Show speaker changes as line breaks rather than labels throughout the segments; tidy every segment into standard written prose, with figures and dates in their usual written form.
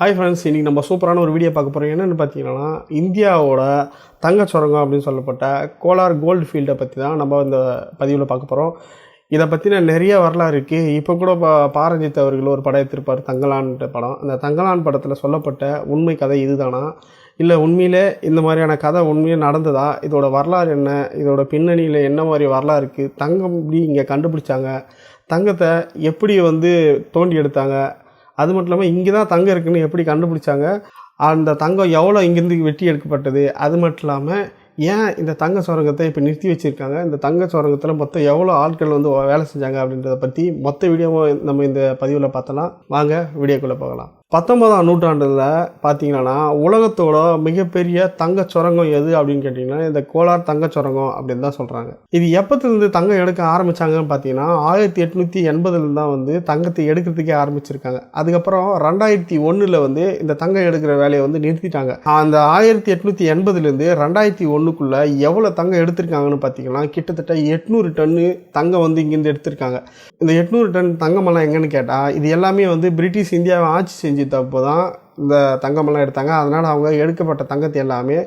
Hi friends, இன்றைக்கி நம்ம சூப்பரான ஒரு வீடியோ பார்க்க போகிறோம். என்னென்னு பார்த்தீங்கன்னா, இந்தியாவோட தங்கச்சுரங்கம் அப்படின்னு சொல்லப்பட்ட கோலார் கோல்டு ஃபீல்டை பற்றி தான் நம்ம இந்த பதிவில் பார்க்க போகிறோம். இதை பற்றின நிறைய வரலாறு இருக்குது. இப்போ கூட பாரஞ்சித் அவர்கள் ஒரு படம் எடுத்திருப்பார், தங்கலான்ன்ற படம். அந்த தங்கலான் படத்தில் சொல்லப்பட்ட உண்மை கதை இதுதானா, இல்லை உண்மையிலே இந்த மாதிரியான கதை உண்மையே நடந்ததா, இதோட வரலாறு என்ன, இதோட பின்னணியில் என்ன மாதிரி வரலாறு இருக்குது, தங்கம் எப்படி இங்கே கண்டுபிடிச்சாங்க, தங்கத்தை எப்படி தோண்டி எடுத்தாங்க, அது மட்டும் இல்லாமல் இங்கே தான் தங்கம் இருக்குதுன்னு எப்படி கண்டுபிடிச்சாங்க, அந்த தங்கம் எவ்வளோ இங்கேருந்து வெட்டி எடுக்கப்பட்டது, அது மட்டும் இல்லாமல் ஏன் இந்த தங்க சுரங்கத்தை இப்போ நிறுத்தி வச்சுருக்காங்க, இந்த தங்க சுரங்கத்தில் மொத்தம் எவ்வளோ ஆட்கள் வேலை செஞ்சாங்க அப்படின்றத பற்றி மொத்த வீடியோவை நம்ம இந்த பதிவில் பார்த்தலாம். வாங்க வீடியோக்குள்ளே போகலாம். 19ஆம் நூற்றாண்டில் பார்த்தீங்கன்னா உலகத்தோட மிகப்பெரிய தங்க சுரங்கம் எது அப்படின்னு கேட்டிங்கன்னா இந்த கோலார் தங்க சுரங்கம் அப்படின்னு தான் சொல்கிறாங்க. இது எப்போத்துலேருந்து தங்கம் எடுக்க ஆரம்பித்தாங்கன்னு பார்த்தீங்கன்னா 1880 தான் தங்கத்தை எடுக்கிறதுக்கே ஆரம்பிச்சிருக்காங்க. அதுக்கப்புறம் 2001 இந்த தங்கம் எடுக்கிற வேலையை நிறுத்திட்டாங்க. அந்த 1880 2001 எவ்வளோ தங்கம் எடுத்திருக்காங்கன்னு பார்த்தீங்கன்னா கிட்டத்தட்ட 800 டன்னு தங்கம் இங்கேருந்து எடுத்திருக்காங்க. இந்த 800 டன் தங்கமெல்லாம் எங்கன்னு கேட்டால் இது எல்லாமே பிரிட்டிஷ் இந்தியாவை ஆட்சி செஞ்சு தப்பு தான் இந்த தங்கமெல்லாம் எடுத்தாங்க. அதனால் அவங்க எடுக்கப்பட்ட தங்கத்தை எல்லாமே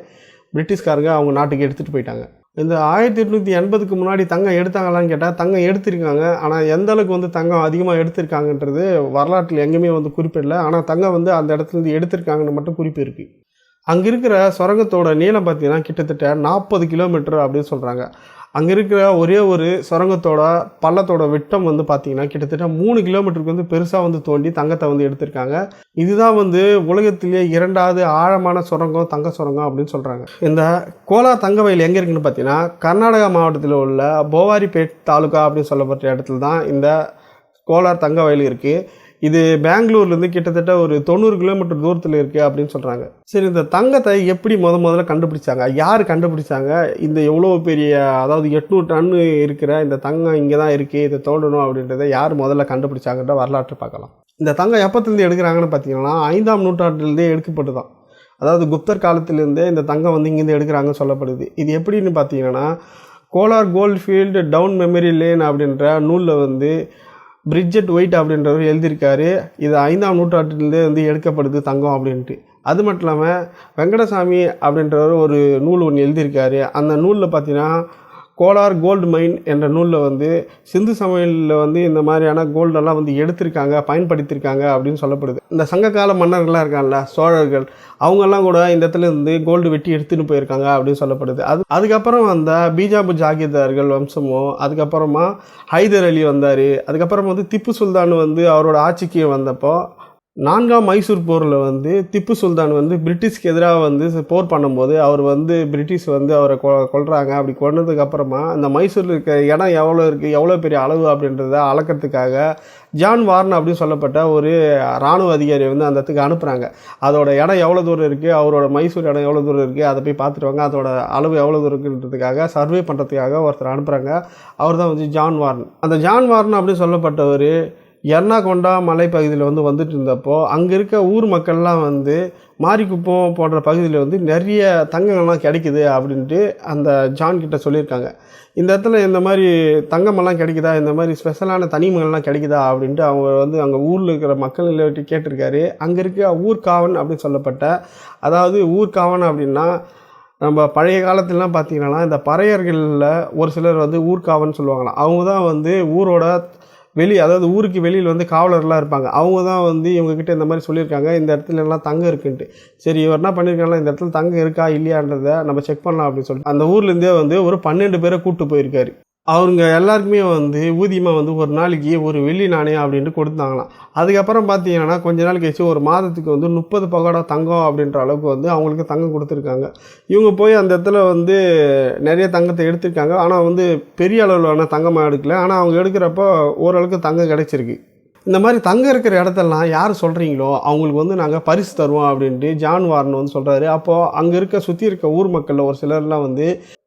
பிரிட்டிஷ்காரங்க அவங்க நாட்டுக்கு எடுத்துகிட்டு போயிட்டாங்க. இந்த 1880க்கு முன்னாடி தங்கம் எடுத்தாங்களான்னு கேட்டால் தங்கம் எடுத்திருக்காங்க. ஆனால் எந்த அளவுக்கு தங்கம் அதிகமாக எடுத்திருக்காங்கன்றது வரலாற்றில் எங்கேயுமே குறிப்பிடல. ஆனால் தங்கம் அந்த இடத்துலேருந்து எடுத்திருக்காங்கன்னு மட்டும் குறிப்பு இருக்குது. அங்கே இருக்கிற சுரங்கத்தோட நீளம் பார்த்தீங்கன்னா கிட்டத்தட்ட 40 கிலோமீட்டர் அப்படின்னு சொல்கிறாங்க. அங்கே இருக்கிற ஒரே ஒரு சுரங்கத்தோட பள்ளத்தோட விட்டம் பார்த்தீங்கன்னா கிட்டத்தட்ட 3 கிலோமீட்டருக்கு பெருசாக தோண்டி தங்கத்தை எடுத்திருக்காங்க. இதுதான் உலகத்திலேயே 2வது ஆழமான சுரங்கம் தங்க சுரங்கம் அப்படின்னு சொல்கிறாங்க. இந்த கோலார் தங்க வயல் எங்கே இருக்குன்னு பார்த்தீங்கன்னா கர்நாடகா மாவட்டத்தில் உள்ள போவாரிபேட் தாலுகா அப்படின்னு சொல்லப்பட்ட இடத்துல தான் இந்த கோலார் தங்க வயல் இருக்குது. இது பெங்களூர்லேருந்து கிட்டத்தட்ட ஒரு 90 கிலோமீட்டர் தூரத்தில் இருக்குது அப்படின்னு சொல்கிறாங்க. சரி, இந்த தங்கத்தை எப்படி முதல்ல கண்டுபிடிச்சாங்க, யார் கண்டுபிடிச்சாங்க, இந்த எவ்வளோ பெரிய அதாவது 800 டன்னு இருக்கிற இந்த தங்கம் இங்கே தான் இருக்குது, இதை தோண்டணும் அப்படின்றத யார் முதல்ல கண்டுபிடிச்சாங்கன்ற வரலாற்று பார்க்கலாம். இந்த தங்கம் எப்போத்துலேருந்து எடுக்கிறாங்கன்னு பார்த்தீங்கன்னா 5ஆம் நூற்றாண்டிலேருந்தே எடுக்கப்பட்டு தான். அதாவது குப்தர் காலத்திலேருந்தே இந்த தங்கம் இங்கேருந்து எடுக்கிறாங்கன்னு சொல்லப்படுது. இது எப்படின்னு பார்த்தீங்கன்னா Kolar gold field town memory lane அப்படின்ற நூலில் பிரிட்ஜெட் ஒயிட் அப்படின்றவர் எழுதியிருக்காரு. இது 5ஆம் நூற்றாண்டிலேருந்தே எடுக்கப்படுது தங்கம் அப்படின்ட்டு. அது மட்டும் இல்லாமல் வெங்கடசாமி அப்படின்றவர் ஒரு நூல் ஒன்று எழுதியிருக்காரு. அந்த நூலில் பார்த்தீங்கன்னா கோலார் கோல்டு மைன் என்ற நூலில் சிந்து சமையலில் இந்த மாதிரியான கோல்டெல்லாம் எடுத்திருக்காங்க, பயன்படுத்தியிருக்காங்க அப்படின்னு சொல்லப்படுது. இந்த சங்ககால மன்னர்கள்லாம் இருக்காங்கல்ல, சோழர்கள், அவங்கெல்லாம் கூட இந்த இடத்துல கோல்டு வெட்டி எடுத்துன்னு போயிருக்காங்க அப்படின்னு சொல்லப்படுது. அதுக்கப்புறம் பீஜாபூர் ஜாகிர்தார்கள் வம்சமும், அதுக்கப்புறமா ஹைதர் அலி வந்தார். அதுக்கப்புறம் திப்பு சுல்தான் அவரோட ஆட்சிக்கு வந்தப்போ 4ஆம் மைசூர் போரில் திப்பு சுல்தான் பிரிட்டிஷ்க்கு எதிராக போர் பண்ணும்போது அவர் பிரிட்டிஷ் அவரை கொல்றாங்க. அப்படி கொன்னதுக்கப்புறமா அந்த மைசூரில் இருக்க இடம் எவ்வளோ இருக்குது, எவ்வளோ பெரிய அளவு அப்படின்றத அளக்கிறதுக்காக ஜான் வார்ன் அப்படின்னு சொல்லப்பட்ட ஒரு இராணுவ அதிகாரி அந்த இடத்துக்கு அனுப்புகிறாங்க. அதோட இடம் எவ்வளோ தூரம் இருக்குது, அவரோட மைசூர் இடம் எவ்வளோ தூரம் இருக்குது, அதை போய் பார்த்துட்டு வாங்க, அதோட அளவு எவ்வளோ தூரம் இருக்குன்றதுக்காக சர்வே பண்ணுறதுக்காக ஒருத்தர் அனுப்புகிறாங்க. அவர் தான் ஜான் வார்ன். அந்த ஜான் வார்ன் அப்படின்னு சொல்லப்பட்டவர் எர்ணாகொண்டா மலைப்பகுதியில் வந்துட்டு இருந்தப்போ அங்கே இருக்க ஊர் மக்கள்லாம் மாரிக்குப்பம் போன்ற பகுதியில் நிறைய தங்கங்கள்லாம் கிடைக்குது அப்படின்ட்டு அந்த ஜான் கிட்ட சொல்லியிருக்காங்க. இந்த இடத்துல இந்த மாதிரி தங்கமெல்லாம் கிடைக்குதா, இந்த மாதிரி ஸ்பெஷலான தனிமங்கள்லாம் கிடைக்குதா அப்படின்ட்டு அவங்க அங்கே ஊரில் இருக்கிற மக்கள் கேட்டிருக்காரு. அங்கே இருக்க ஊர்காவன் அப்படின்னு சொல்லப்பட்ட, அதாவது ஊர்காவன் அப்படின்னா நம்ம பழைய காலத்துலலாம் பார்த்திங்கன்னா இந்த பறையர்களில் ஒரு சிலர் ஊர்காவன் சொல்லுவாங்களாம். அவங்க தான் ஊரோட அதாவது ஊருக்கு வெளியில் காவலர்லாம் இருப்பாங்க. அவங்க தான் இவங்ககிட்ட இந்த மாதிரி சொல்லியிருக்காங்க, இந்த இடத்துல எல்லாம் தங்கம் இருக்குன்ட்டு. சரி, இவர் என்ன பண்ணியிருக்காங்களா, இந்த இடத்துல தங்கம் இருக்கா இல்லையான்றதை நம்ம செக் பண்ணலாம் அப்படின்னு சொல்லிட்டு அந்த ஊர்லேருந்தே ஒரு 12 பேரை கூப்பிட்டு போயிருக்காரு. அவங்க எல்லாருக்குமே ஊதியமாக ஒரு நாளைக்கு ஒரு வெள்ளி நாணயம் அப்படின்ட்டு கொடுத்தாங்களாம். அதுக்கப்புறம் பார்த்தீங்கன்னா கொஞ்ச நாள் கழிச்சு ஒரு மாதத்துக்கு 30 பகோடா தங்கம் அப்படின்ற அளவுக்கு அவங்களுக்கு தங்கம் கொடுத்துருக்காங்க. இவங்க போய் அந்த இடத்துல நிறைய தங்கத்தை எடுத்திருக்காங்க. ஆனால் பெரிய அளவிலான தங்கமாக எடுக்கல. ஆனால் அவங்க எடுக்கிறப்போ ஓரளவுக்கு தங்கம் கிடைச்சிருக்கு. இந்த மாதிரி தங்கம் இருக்கிற இடத்தெல்லாம் யார் சொல்கிறீங்களோ அவங்களுக்கு நாங்கள் பரிசு தருவோம் அப்படின்ட்டு ஜான் வார்ன் சொல்கிறாரு. அப்போது அங்கே சுற்றி இருக்க ஊர் மக்களில் ஒரு சிலர்லாம்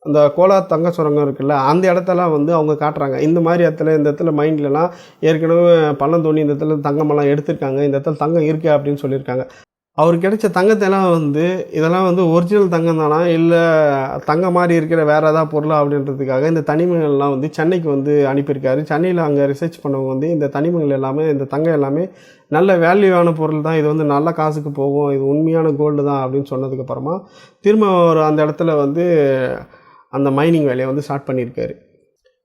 அந்த கோலார் தங்க சுரங்கம் இருக்குல்ல, அந்த இடத்தெல்லாம் அவங்க காட்டுறாங்க. இந்த மாதிரி இடத்துல இந்த இடத்துல மைண்ட்லலாம் ஏற்கனவே பள்ளம் தோண்டி இந்த இடத்துல தங்கமெல்லாம் எடுத்திருக்காங்க, இந்த இடத்துல தங்கம் இருக்குது அப்படின்னு சொல்லியிருக்காங்க. அவருக்கு கிடைச்ச தங்கத்தெல்லாம் வந்து இதெல்லாம் வந்து ஒரிஜினல் தங்கம் தானா இல்லை தங்கம் மாதிரி இருக்கிற வேறு ஏதாவது பொருளா அப்படின்றதுக்காக இந்த தனிமங்கள்லாம் வந்து சென்னைக்கு வந்து அனுப்பியிருக்காரு. சென்னையில் அங்கே ரிசர்ச் பண்ணவங்க வந்து இந்த தனிமங்கள் எல்லாமே இந்த தங்கம் எல்லாமே நல்ல வேல்யூவான பொருள் தான், இது வந்து நல்ல காசுக்கு போகும், இது உண்மையான கோல்டு தான் அப்படின்னு சொன்னதுக்கப்புறமா திரும்ப ஒரு அந்த இடத்துல வந்து அந்த மைனிங் வேலையை வந்து ஸ்டார்ட் பண்ணியிருக்காரு.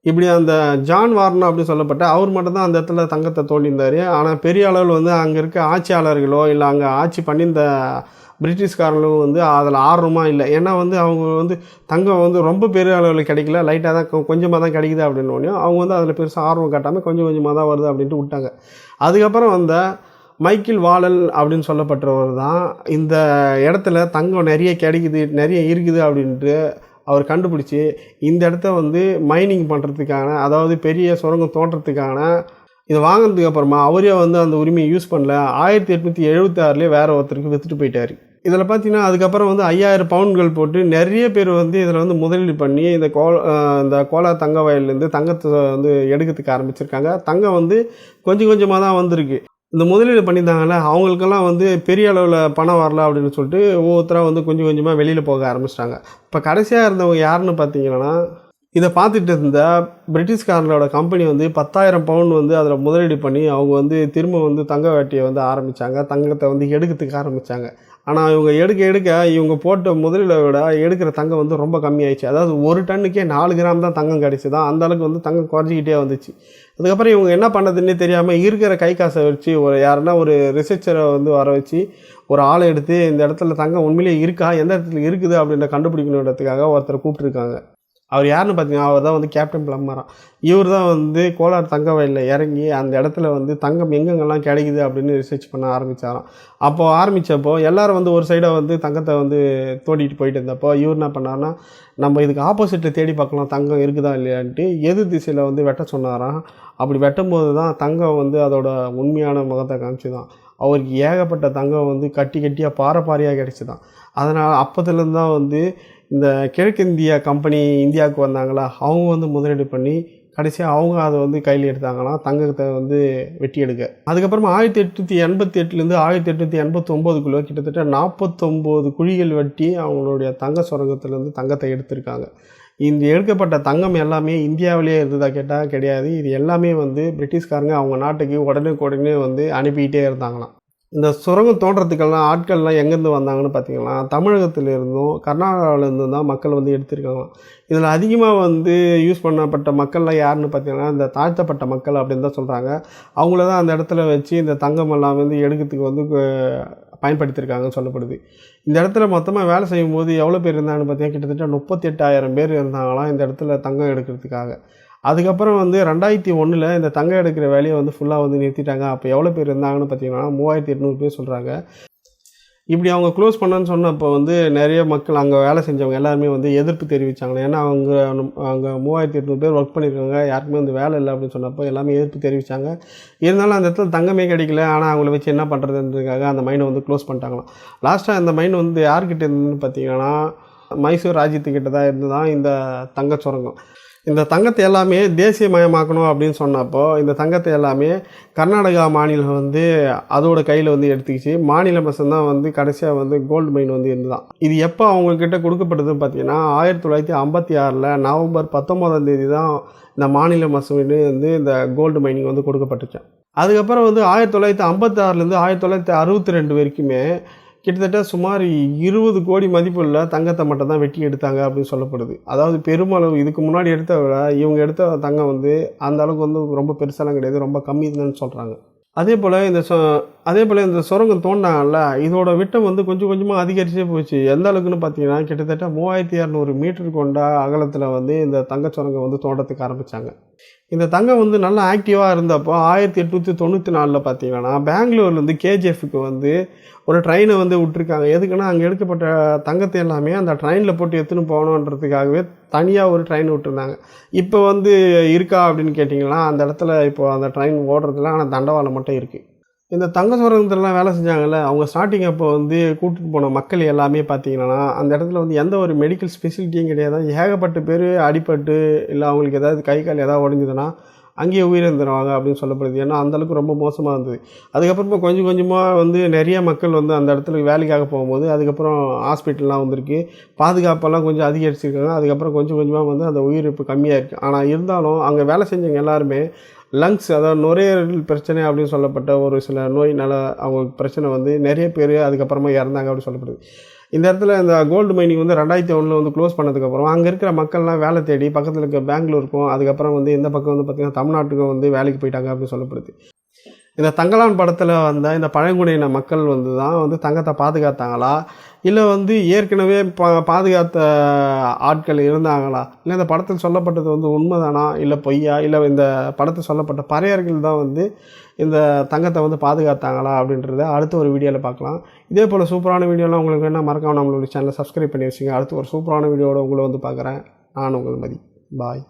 இப்படி அந்த ஜான் வார்னர் அப்படின்னு சொல்லப்பட்ட அவர் மட்டும் தான் அந்த இடத்துல தங்கத்தை தோண்டியிருந்தார். ஆனால் பெரிய அளவில் வந்து அங்கே இருக்க ஆட்சியாளர்களோ இல்லை அங்கே ஆட்சி பண்ணியிருந்த பிரிட்டிஷ்காரர்களும் வந்து அதில் ஆர்வமாக இல்லை. ஏன்னா வந்து அவங்க வந்து தங்கம் வந்து ரொம்ப பெரிய அளவில் கிடைக்கல, லைட்டாக தான் கொஞ்சமாக தான் கிடைக்குது அப்படின்னோடனே அவங்க வந்து அதில் பெருசாக ஆர்வம் காட்டாமல் கொஞ்சம் கொஞ்சமாக தான் வருது அப்படின்ட்டு விட்டாங்க. அதுக்கப்புறம் வந்த மைக்கேல் வாலல் அப்படின்னு சொல்லப்பட்டவர் தான் இந்த இடத்துல தங்கம் நிறைய கிடைக்குது, நிறைய இருக்குது அப்படின்ட்டு அவர் கண்டுபிடிச்சி இந்த இடத்த வந்து மைனிங் பண்ணுறதுக்கான, அதாவது பெரிய சுரங்கம் தோன்றதுக்கான இதை வாங்கினதுக்கு அப்புறமா அவரே வந்து அந்த உரிமையை யூஸ் பண்ணல. 1876 வேறு ஒருத்தருக்கு விற்றுட்டு போயிட்டார். இதில் பார்த்தீங்கன்னா அதுக்கப்புறம் வந்து 5000 பவுன்கள் போட்டு நிறைய பேர் வந்து இதில் வந்து முதலீடு பண்ணி இந்த கோலார் தங்க வயல்லேருந்து தங்கத்தை வந்து எடுக்கிறதுக்கு ஆரம்பிச்சிருக்காங்க. தங்கம் வந்து கொஞ்சம் கொஞ்சமாக தான் வந்திருக்கு. இந்த முதலீடு பண்ணியிருந்தாங்கல்ல அவங்களுக்கெல்லாம் வந்து பெரிய அளவில் பணம் வரல அப்படின்னு சொல்லிட்டு ஒவ்வொருத்தராக வந்து கொஞ்சம் கொஞ்சமாக வெளியில் போக ஆரம்பிச்சிட்டாங்க. இப்போ கடைசியாக இருந்தவங்க யாருன்னு பார்த்தீங்கன்னா, இதை பார்த்துட்டு இருந்த பிரிட்டிஷ்காரங்களோட கம்பெனி வந்து 10,000 பவுன் வந்து அதில் முதலீடு பண்ணி அவங்க வந்து திரும்ப வந்து தங்க வேட்டையை வந்து ஆரம்பித்தாங்க, தங்கத்தை வந்து எடுக்கிறதுக்கு ஆரம்பித்தாங்க. ஆனால் இவங்க எடுக்க இவங்க போட்ட முதலீடை விட எடுக்கிற தங்கம் வந்து ரொம்ப கம்மியாயிடுச்சு. அதாவது ஒரு டன்னுக்கே 4 கிராம் தான் தங்கம் கிடச்சிதான். அந்தளவுக்கு வந்து தங்கம் குறைஞ்சிக்கிட்டே வந்துச்சு. அதுக்கப்புறம் இவங்க என்ன பண்ணுறதுன்னே தெரியாமல் இருக்கிற கை காசை வச்சு யாருன்னா ஒரு ரிசர்ச்சரை வந்து வர வச்சு ஒரு ஆளை எடுத்து இந்த இடத்துல தங்கம் உண்மையிலே இருக்கா, எந்த இடத்துல இருக்குது அப்படின்ற கண்டுபிடிக்கணுன்றதுக்காக ஒருத்தரை கூப்பிட்ருக்காங்க. அவர் யாருன்னு பார்த்தீங்கன்னா அவர் தான் வந்து கேப்டன் பிளம்மரா. இவர் தான் வந்து கோலார் தங்க வயலில் இறங்கி அந்த இடத்துல வந்து தங்கம் எங்கெங்கெல்லாம் கிடைக்குது அப்படின்னு ரிசர்ச் பண்ண ஆரம்பித்தாராம். அப்போது ஆரம்பித்தப்போ எல்லோரும் வந்து ஒரு சைடாக வந்து தங்கத்தை வந்து தோண்டிட்டு போயிட்டு இருந்தப்போ இவர் என்ன பண்ணார்னா, நம்ம இதுக்கு ஆப்போசிட்டில் தேடி பார்க்கலாம் தங்கம் இருக்குதா இல்லையான்ட்டு எதிர் திசையில் வந்து வெட்ட சொன்னாராம். அப்படி வெட்டும்போது தான் தங்கம் வந்து அதோட உண்மையான முகத்தை காமிச்சு தான் அவருக்கு ஏகப்பட்ட தங்கம் வந்து கட்டி கட்டியாக பாறையாக கிடச்சி தான். அதனால் அப்போதுலேருந்து தான் வந்து இந்த கிழக்கிந்தியா கம்பெனி இந்தியாவுக்கு வந்தாங்களா அவங்க வந்து முதலீடு பண்ணி கடைசியாக அவங்க அதை வந்து கையில் எடுத்தாங்கன்னா தங்கத்தை வந்து வெட்டி எடுக்க. அதுக்கப்புறமா 1888 1889 கிட்டத்தட்ட 49 குழிகள் வெட்டி அவங்களுடைய தங்க சுரங்கத்துலேருந்து தங்கத்தை எடுத்திருக்காங்க. இந்த எடுக்கப்பட்ட தங்கம் எல்லாமே இந்தியாவிலே இருந்ததா கேட்டால் கிடையாது. இது எல்லாமே வந்து பிரிட்டிஷ்காரங்க அவங்க நாட்டுக்கு உடனே வந்து அனுப்பிக்கிட்டே இருந்தாங்களாம். இந்த சுரங்கம் தோன்றதுக்கெல்லாம் ஆட்கள்லாம் எங்கேருந்து வந்தாங்கன்னு பார்த்தீங்கன்னா தமிழகத்திலேருந்தும் கர்நாடகாவிலேருந்தும் தான் மக்கள் வந்து எடுத்திருக்காங்களாம். இதில் அதிகமாக வந்து யூஸ் பண்ணப்பட்ட மக்கள்லாம் யாருன்னு பார்த்தீங்கன்னா இந்த தாழ்த்தப்பட்ட மக்கள் அப்படின்னு தான் சொல்கிறாங்க. அவங்கள தான் அந்த இடத்துல வச்சு இந்த தங்கம் எல்லாம் வந்து எடுக்கிறதுக்கு வந்து பயன்படுத்தியிருக்காங்கன்னு சொல்லப்படுது. இந்த இடத்துல மொத்தமாக வேலை செய்யும்போது எவ்வளோ பேர் இருந்தாங்கன்னு பார்த்தீங்கன்னா கிட்டத்தட்ட 38,000 பேர் இருந்தாங்களாம் இந்த இடத்துல தங்கம் எடுக்கிறதுக்காக. அதுக்கப்புறம் வந்து 2001 இந்த தங்கம் எடுக்கிற வேலையை வந்து ஃபுல்லாக வந்து நிறுத்திட்டாங்க. அப்போ எவ்வளோ பேர் இருந்தாங்கன்னு பார்த்தீங்கன்னா 3800 பேர் சொல்கிறாங்க. இப்படி அவங்க க்ளோஸ் பண்ணன்னு சொன்னப்போ வந்து நிறைய மக்கள் அங்கே வேலை செஞ்சவங்க எல்லாருமே வந்து எதிர்ப்பு தெரிவித்தாங்க. ஏன்னா அங்கே 3800 பேர் ஒர்க் பண்ணியிருக்காங்க, யாருக்குமே வந்து வேலை இல்லை அப்படின்னு சொன்னப்போ எல்லாமே எதிர்ப்பு தெரிவித்தாங்க. இருந்தாலும் அந்த இடத்துல தங்கமே கிடைக்கல. ஆனால் அவங்கள வச்சு என்ன பண்ணுறதுன்றதுக்காக அந்த மைனை வந்து க்ளோஸ் பண்ணிட்டாங்களாம். லாஸ்ட்டாக அந்த மைன் வந்து யார்கிட்ட இருந்துன்னு பார்த்தீங்கன்னா மைசூர் ராஜ்யத்துக்கிட்ட தான் இருந்து தான் இந்த தங்க சுரங்கம். இந்த தங்கத்தை எல்லாமே தேசியமயமாக்கணும் அப்படின்னு சொன்னப்போ இந்த தங்கத்தை எல்லாமே கர்நாடகா மாநிலம் வந்து அதோட கையில் வந்து எடுத்துக்கிச்சு. மாநில மசந்தான் வந்து கடைசியாக வந்து கோல்டு மைன் வந்து இருந்துதான். இது எப்போ அவங்கக்கிட்ட கொடுக்கப்பட்டதுன்னு பார்த்தீங்கன்னா 1956 நவம்பர் 19 தான் இந்த மாநில மசூன்னு வந்து இந்த கோல்டு மைனிங் வந்து கொடுக்கப்பட்டுச்சு. அதுக்கப்புறம் வந்து 1956 1962 வரைக்குமே கிட்டத்தட்ட சுமார் 20 கோடி மதிப்புள்ள தங்கத்தை மட்டும் தான் வெட்டி எடுத்தாங்க அப்படின்னு சொல்லப்படுது. அதாவது பெருமளவு இதுக்கு முன்னாடி எடுத்த விட இவங்க எடுத்த தங்கம் வந்து அந்த அளவுக்கு வந்து ரொம்ப பெருசாலாம் கிடையாது, ரொம்ப கம்மி தான்னு சொல்கிறாங்க. அதே போல் இந்த சுரங்கம் தோண்டாங்கல்ல இதோட விட்டம் வந்து கொஞ்சம் கொஞ்சமாக அதிகரிச்சே போச்சு. எந்த அளவுக்குன்னு பார்த்தீங்கன்னா கிட்டத்தட்ட 3200 மீட்டர் கொண்ட அகலத்தில் வந்து இந்த தங்க சுரங்கம் வந்து தோண்டத்துக்கு ஆரம்பித்தாங்க. இந்த தங்கம் வந்து நல்லா ஆக்டிவாக இருந்தப்போ 1894 பார்த்தீங்கன்னா பெங்களூர்லேருந்து கேஜிஎஃப்க்கு வந்து ஒரு ட்ரெயினை வந்து விட்டுருக்காங்க. எதுக்குன்னா அங்கே எடுக்கப்பட்ட தங்கத்தை எல்லாமே அந்த ட்ரெயினில் போட்டு எடுத்துன்னு போகணுன்றதுக்காகவே தனியாக ஒரு ட்ரெயின் விட்டுருந்தாங்க. இப்போ வந்து இருக்கா அப்படின்னு கேட்டிங்கன்னா அந்த இடத்துல இப்போ அந்த ட்ரெயின் ஓடுறதுல ஆனால் தண்டவாளம் மட்டும் இருக்குது. இந்த தங்க சுரங்கத்துலலாம் வேலை செஞ்சாங்கல்ல அவங்க ஸ்டார்டிங் அப்போ வந்து கூட்டிகிட்டு போன மக்கள் எல்லாமே பார்த்தீங்கன்னா அந்த இடத்துல வந்து எந்த ஒரு மெடிக்கல் ஸ்பெசிலிட்டியும் கிடையாது. ஏகப்பட்ட பேர் அடிபட்டு இல்லை அவங்களுக்கு ஏதாவது கை கால் ஏதாவது உடஞ்சிதுன்னா அங்கேயே உயிரிழந்துருவாங்க அப்படின்னு சொல்லப்படுது. ஏன்னா அந்தளவுக்கு ரொம்ப மோசமாக இருந்தது. அதுக்கப்புறமா கொஞ்சம் கொஞ்சமாக வந்து நிறைய மக்கள் வந்து அந்த இடத்துல வேலைக்காக போகும்போது அதுக்கப்புறம் ஹாஸ்பிட்டல்லாம் வந்திருக்கு. பாதுகாப்பெல்லாம் கொஞ்சம் அதிகரிச்சிருக்காங்க. அதுக்கப்புறம் கொஞ்சம் கொஞ்சமாக வந்து அந்த உயிரிழப்பு கம்மியாக இருக்குது. ஆனால் இருந்தாலும் அங்கே வேலை செஞ்சவங்க எல்லாருமே லங்ஸ், அதாவது நுரையீரல் பிரச்சனை அப்படின்னு சொல்லப்பட்ட ஒரு சில நோயினால் அவங்களுக்கு பிரச்சனை வந்து நிறைய பேர் அதுக்கப்புறமா இறந்தாங்க அப்படின்னு சொல்லப்படுது. இந்த இடத்துல இந்த கோல்டு மைனிங் வந்து 2001 வந்து க்ளோஸ் பண்ணதுக்கப்புறம் அங்கே இருக்கிற மக்கள்லாம் வேலை தேடி பக்கத்தில் இருக்க பெங்களூருக்கும் அதுக்கப்புறம் வந்து இந்த பக்கம் வந்து பார்த்திங்கன்னா தமிழ்நாட்டுக்கும் வந்து வேலைக்கு போயிட்டாங்க அப்படின்னு சொல்லப்படுது. இந்த தங்கலான் படத்தில் வந்த இந்த பழங்குடியின மக்கள் வந்து தான் வந்து தங்கத்தை பாதுகாத்தாங்களா, இல்லை வந்து ஏற்கனவே பாதுகாத்த ஆட்கள் இருந்தாங்களா, இல்லை இந்த படத்தில் சொல்லப்பட்டது வந்து உண்மைதானா இல்லை பொய்யா, இல்லை இந்த படத்தில் சொல்லப்பட்ட பறையர்கள் தான் வந்து இந்த தங்கத்தை வந்து பாதுகாத்தாங்களா அப்படின்றத அடுத்த ஒரு வீடியோவில் பார்க்கலாம். இதே போல் சூப்பரான வீடியோலாம் உங்களுக்கு வேணால் மறக்காம நம்மளுடைய சேனலை சப்ஸ்கிரைப் பண்ணி வச்சுங்க. அடுத்து ஒரு சூப்பரான வீடியோவோட உங்களை வந்து பார்க்குறேன். நான் உங்கள் மதி. பாய்.